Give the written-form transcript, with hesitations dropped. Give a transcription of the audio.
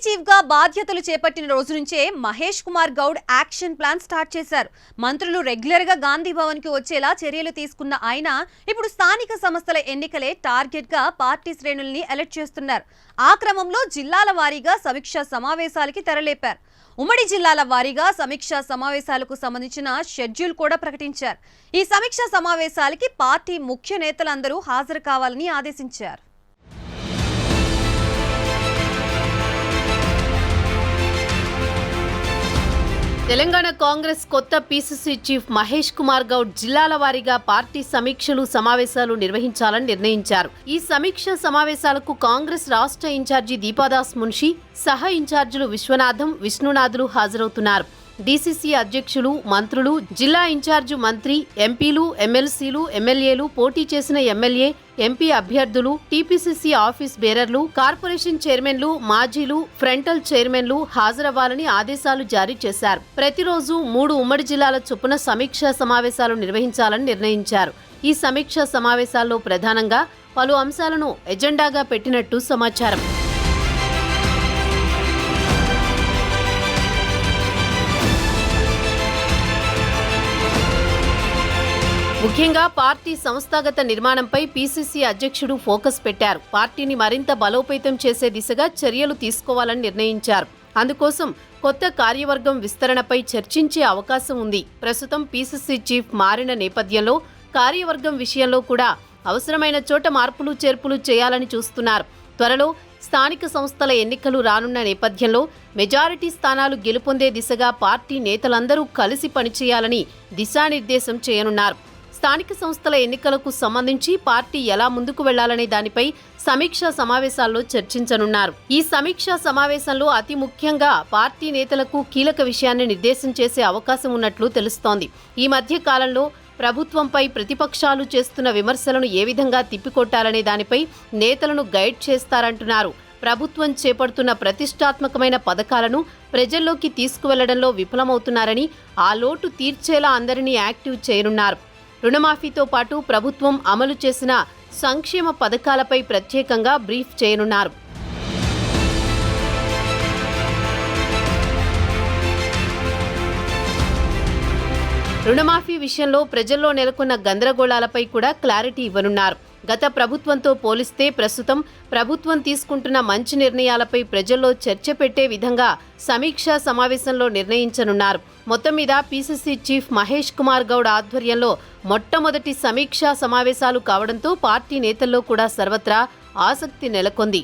Chief గా బాధ్యతలు చేపట్టిన రోజు నుంచే Mahesh Kumar Goud action plan start చేశారు. మంత్రులు రెగ్యులర్ గా గాంధీ భవన్ కి వచ్చేలా చర్యలు తీసుకున్న ఆయన ఇప్పుడు స్థానిక సంస్థల ఎన్నికలే టార్గెట్ గా పార్టీ శ్రేణుల్ని అలర్ట్ చేస్తున్నారు. ఆ క్రమంలో జిల్లాల వారీగా సమీక్షా సమావేశాలకి తెరలేపారు. ఉమ్మడి జిల్లాల వారీగా సమీక్షా సమావేశాలకు సంబంధించిన షెడ్యూల్ కూడా ప్రకటించారు. ఈ సమీక్షా సమావేశాలకి పార్టీ ముఖ్య నేతలందరూ హాజరు కావాలని ఆదేశించారు. తెలంగాణ కాంగ్రెస్ కొత్త పీసీసీ చీఫ్ మహేష్ కుమార్ గౌడ్ జిల్లాల వారీగా పార్టీ సమీక్షలు సమావేశాలు నిర్వహించాలని నిర్ణయించారు. ఈ సమీక్ష సమావేశాలకు కాంగ్రెస్ రాష్ట్ర ఇన్ఛార్జి దీపాదాస్ మున్షి, సహ ఇన్ఛార్జీలు విశ్వనాథం, విష్ణునాథులు హాజరవుతున్నారు. డీసీసీ అధ్యక్షులు, మంత్రులు, జిల్లా ఇన్ఛార్జి మంత్రి, ఎంపీలు, ఎమ్మెల్సీలు, ఎమ్మెల్యేలు, పోటీ చేసిన ఎమ్మెల్యే, ఎంపీ అభ్యర్థులు, టీపీసీసీ ఆఫీస్ బేరర్లు, కార్పొరేషన్ చైర్మన్లు, మాజీలు, ఫ్రంటల్ చైర్మన్లు హాజరవ్వాలని ఆదేశాలు జారీ చేశారు. ప్రతిరోజు 3 ఉమ్మడి జిల్లాల చొప్పున సమీక్షా సమావేశాలు నిర్వహించాలని నిర్ణయించారు. ఈ సమీక్షా సమావేశాల్లో ప్రధానంగా పలు అంశాలను ఎజెండాగా పెట్టినట్టు సమాచారం. ముఖ్యంగా పార్టీ సంస్థాగత నిర్మాణంపై పీసీసీ అధ్యక్షుడు ఫోకస్ పెట్టారు. పార్టీని మరింత బలోపేతం చేసే దిశగా చర్యలు తీసుకోవాలని నిర్ణయించారు. అందుకోసం కొత్త కార్యవర్గం విస్తరణపై చర్చించే అవకాశం ఉంది. ప్రస్తుతం పీసీసీ చీఫ్ మారిన నేపథ్యంలో కార్యవర్గం విషయంలో కూడా అవసరమైన చోట మార్పులు చేర్పులు చేయాలని చూస్తున్నారు. త్వరలో స్థానిక సంస్థల ఎన్నికలు రానున్న నేపథ్యంలో మెజారిటీ స్థానాలు గెలుపొందే దిశగా పార్టీ నేతలందరూ కలిసి పనిచేయాలని దిశానిర్దేశం చేయనున్నారు. స్థానిక సంస్థల ఎన్నికలకు సంబంధించి పార్టీ ఎలా ముందుకు వెళ్లాలనే దానిపై సమీక్షా సమావేశాల్లో చర్చించనున్నారు. ఈ సమీక్షా సమావేశంలో అతి ముఖ్యంగా పార్టీ నేతలకు కీలక విషయాన్ని నిర్దేశం చేసే అవకాశం ఉన్నట్లు తెలుస్తోంది. ఈ మధ్య కాలంలో ప్రభుత్వంపై ప్రతిపక్షాలు చేస్తున్న విమర్శలను ఏ విధంగా తిప్పికొట్టాలనే దానిపై నేతలను గైడ్ చేస్తారంటున్నారు. ప్రభుత్వం చేపడుతున్న ప్రతిష్టాత్మకమైన పథకాలను ప్రజల్లోకి తీసుకువెళ్లడంలో విఫలమవుతున్నారని, ఆ లోటు తీర్చేలా అందరినీ యాక్టివ్ చేయనున్నారు. రుణమాఫీతో పాటు ప్రభుత్వం అమలు చేసిన సంక్షేమ పథకాలపై ప్రత్యేకంగా బ్రీఫ్ చేయనున్నారు. రుణమాఫీ విషయంలో ప్రజల్లో నెలకొన్న గందరగోళాలపై కూడా క్లారిటీ ఇవ్వనున్నారు. గత ప్రభుత్వంతో పోలిస్తే ప్రస్తుతం ప్రభుత్వం తీసుకుంటున్న మంచి నిర్ణయాలపై ప్రజల్లో చర్చ పెట్టే విధంగా సమీక్షా సమావేశంలో నిర్ణయించనున్నారు. మొత్తం మీద పీసీసీ చీఫ్ మహేష్ కుమార్ గౌడ్ ఆధ్వర్యంలో మొట్టమొదటి సమీక్షా సమావేశాలు కావడంతో పార్టీ నేతల్లో కూడా సర్వత్రా ఆసక్తి నెలకొంది.